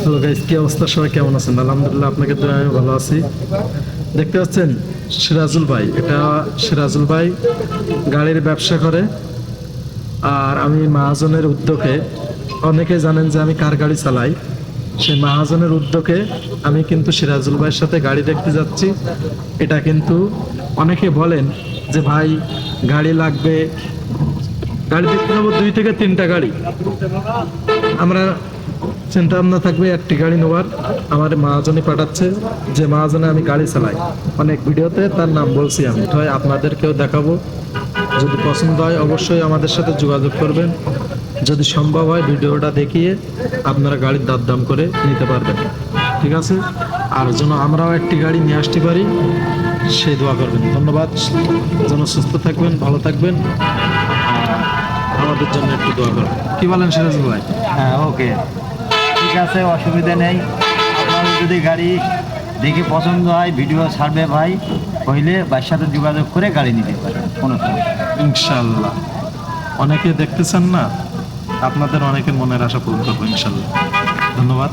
Hello guys, কি অবস্থা? সবাই কেমন আছেন? আলহামদুলিল্লাহ, আপনাকে তো আমি ভালো আছি। দেখতে পাচ্ছেন সিরাজুল ভাই, এটা সিরাজুল ভাই গাড়ির ব্যবসা করে। আর আমি মাহাজনের উদ্যোগে, অনেকে জানেন যে আমি কার গাড়ি চালাই, সেই মাহাজনের উদ্যোগে আমি কিন্তু সিরাজুল ভাইয়ের সাথে গাড়ি দেখতে যাচ্ছি। এটা কিন্তু অনেকে বলেন যে ভাই গাড়ি লাগবে, গাড়ি দেখতে যাবো 2 থেকে 3টা গাড়ি। আমরা চিন্তা ভাবনা থাকবে একটি গাড়ি নেওয়ার। আমার মহাজনই পাঠাচ্ছে, যে মহাজনে আমি গাড়ি চালাই, অনেক ভিডিওতে তার নাম বলছি আমি। হয় আপনাদেরকেও দেখাবো, যদি পছন্দ হয় অবশ্যই আমাদের সাথে যোগাযোগ করবেন। যদি সম্ভব হয় ভিডিওটা দেখিয়ে আপনারা গাড়ির দাম করে নিতে পারবেন, ঠিক আছে? আর যেন আমরাও একটি গাড়ি নিয়ে আসতে পারি সেই দোয়া করবেন। ধন্যবাদ। যেন সুস্থ থাকবেন, ভালো থাকবেন, আর আমাদের জন্য একটু দোয়া করবেন। কি বলেন সিরাজুল ভাই? হ্যাঁ, ওকে, ঠিক আছে, অসুবিধা নেই। আপনাদের যদি গাড়ি দেখে পছন্দ হয়, ভিডিও ছাড়বে ভাই, হইলে ভাইয়ের সাথে যোগাযোগ করে গাড়ি নিতে পারে, কোনো সমস্যা নেই। ইনশাল্লাহ। অনেকে দেখতেছেন না, আপনাদের অনেকের মনের আশা পূরণ করবো ইনশাল্লাহ। ধন্যবাদ।